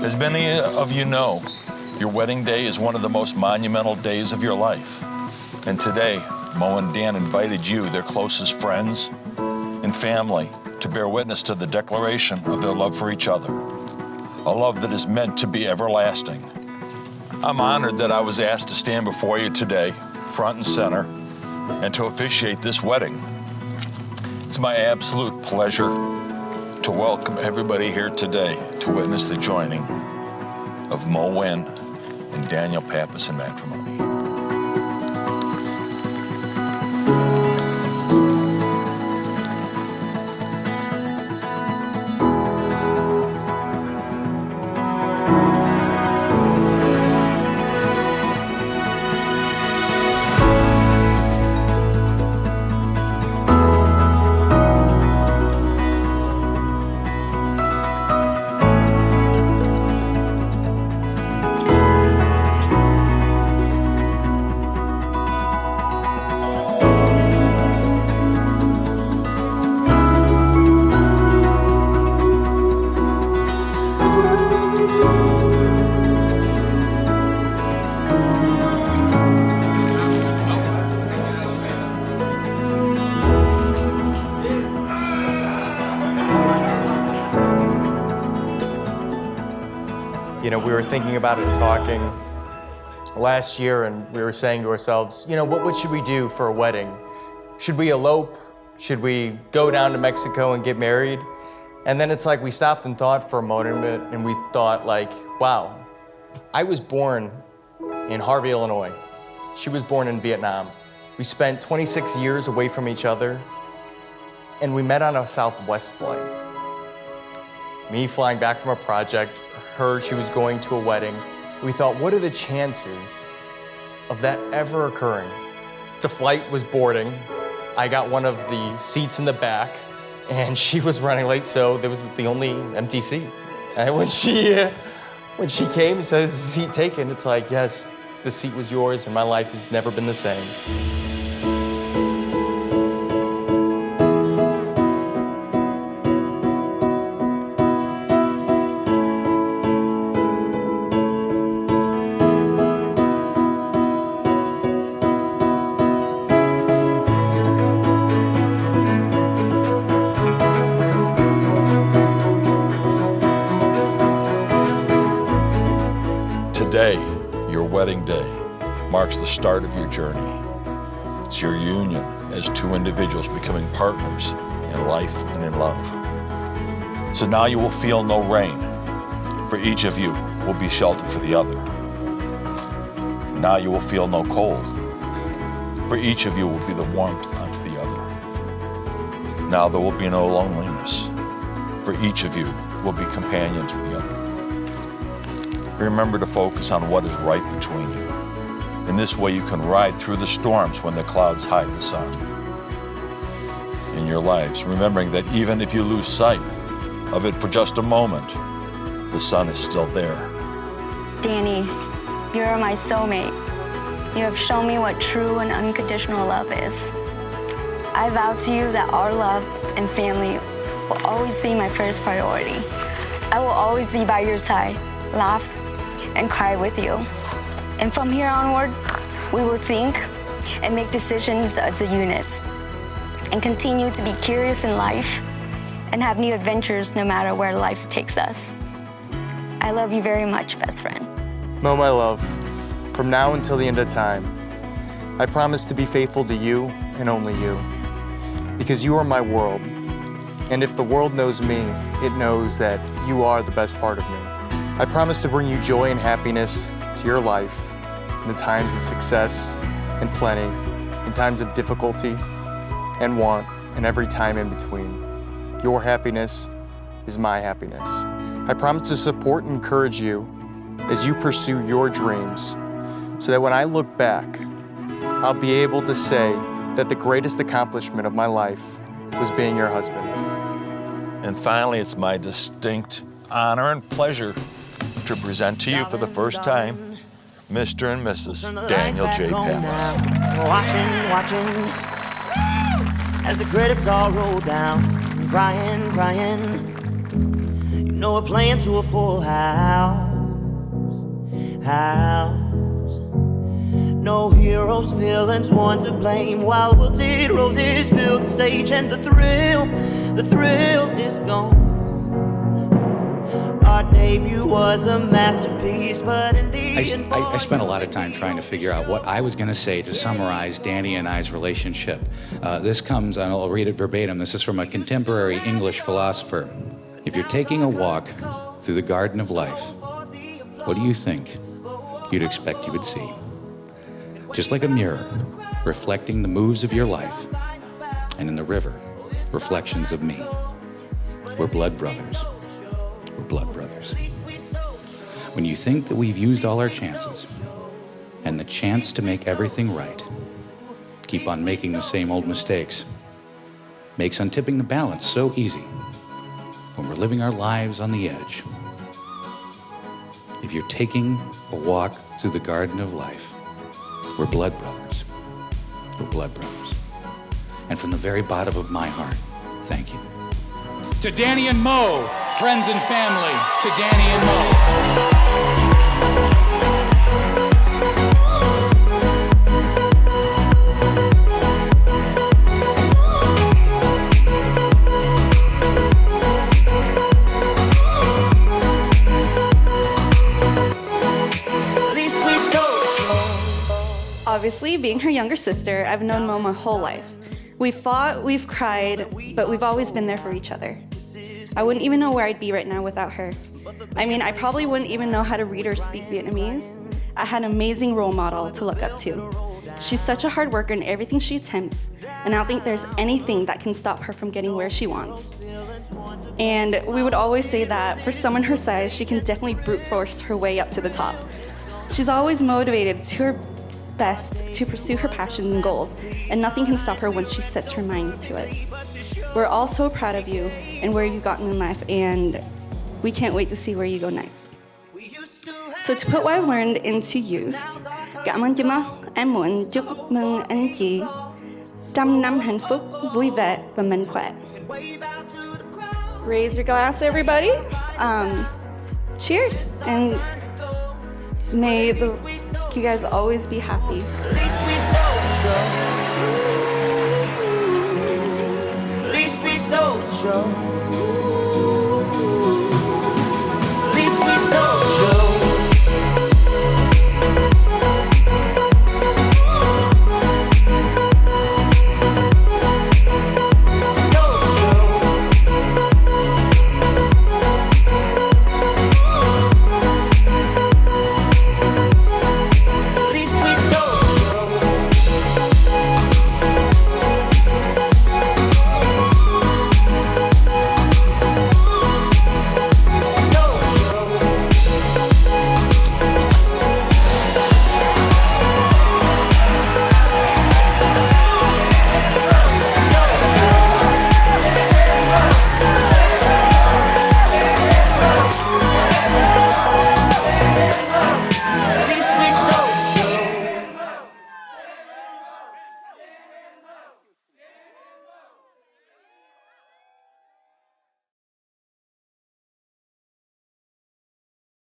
As many of you know, your wedding day is one of the most monumental days of your life. And today, Mo and Dan invited you, their closest friends and family, to bear witness to the declaration of their love for each other, a love that is meant to be everlasting. I'm honored that I was asked to stand before you today, front and center, and to officiate this wedding. It's my absolute pleasure to welcome everybody here today to witness the joining of Mo Nguyen and Daniel Pappas in matrimony. You know, we were thinking about it and talking last year, and we were saying to ourselves, you know, what should we do for a wedding? Should we elope? Should we go down to Mexico and get married? And then it's like we stopped and thought for a moment, and we thought like, wow, I was born in Harvey, Illinois. She was born in Vietnam. We spent 26 years away from each other, and we met on a Southwest flight. Me flying back from a project, she was going to a wedding. We thought, what are the chances of that ever occurring? The flight was boarding. I got one of the seats in the back, and she was running late, so there was the only empty seat. And when she came and said, seat taken, it's like, yes, the seat was yours, and my life has never been the same. Today, your wedding day, marks the start of your journey. It's your union as two individuals becoming partners in life and in love. So now you will feel no rain, for each of you will be sheltered for the other. Now you will feel no cold, for each of you will be the warmth unto the other. Now there will be no loneliness, for each of you will be companion to the other. Remember to focus on what is right between you. In this way, you can ride through the storms when the clouds hide the sun. In your lives, remembering that even if you lose sight of it for just a moment, the sun is still there. Danny, you are my soulmate. You have shown me what true and unconditional love is. I vow to you that our love and family will always be my first priority. I will always be by your side, laugh, and cry with you. And from here onward, we will think and make decisions as a unit and continue to be curious in life and have new adventures no matter where life takes us. I love you very much, best friend. Mo, my love, from now until the end of time, I promise to be faithful to you and only you, because you are my world. And if the world knows me, it knows that you are the best part of me. I promise to bring you joy and happiness to your life in the times of success and plenty, in times of difficulty and want, and every time in between. Your happiness is my happiness. I promise to support and encourage you as you pursue your dreams, so that when I look back, I'll be able to say that the greatest accomplishment of my life was being your husband. And finally, it's my distinct honor and pleasure to present to you for the first time, Mr. and Mrs. Daniel J. Pappas. Watching, as the credits all roll down, crying. You No, we're playing to a full house. No heroes, villains, one to blame. While wilted roses fill the stage, and the thrill is gone. Our debut was a masterpiece, but in the end, I spent a lot of time trying to figure out what I was going to say to summarize Danny and I's relationship. This comes, and I'll read it verbatim. This is from a contemporary English philosopher. If you're taking a walk through the garden of life, what do you think you'd expect you would see? Just like a mirror reflecting the moves of your life, and in the river, reflections of me. We're blood brothers. We're blood brothers. When you think that we've used all our chances and the chance to make everything right, keep on making the same old mistakes, makes untipping the balance so easy when we're living our lives on the edge. If you're taking a walk through the garden of life, we're blood brothers. We're blood brothers. And from the very bottom of my heart, thank you. To Danny and Mo, friends and family, to Danny and Mo. Obviously, being her younger sister, I've known Mo my whole life. We've fought, we've cried, but we've always been there for each other. I wouldn't even know where I'd be right now without her. I mean, I probably wouldn't even know how to read or speak Vietnamese. I had an amazing role model to look up to. She's such a hard worker in everything she attempts, and I don't think there's anything that can stop her from getting where she wants. And we would always say that for someone her size, she can definitely brute force her way up to the top. She's always motivated to her best to pursue her passions and goals, and nothing can stop her once she sets her mind to it. We're all so proud of you and where you've gotten in life, and we can't wait to see where you go next. So to put what I've learned into use, cảm ơn chị Mo. Em muốn chúc mừng anh chị trăm năm hạnh phúc, vui vẻ và mạnh khỏe. Raise your glass, everybody. Cheers, and may you guys always be happy. At least we stole the show. At least we stole the show.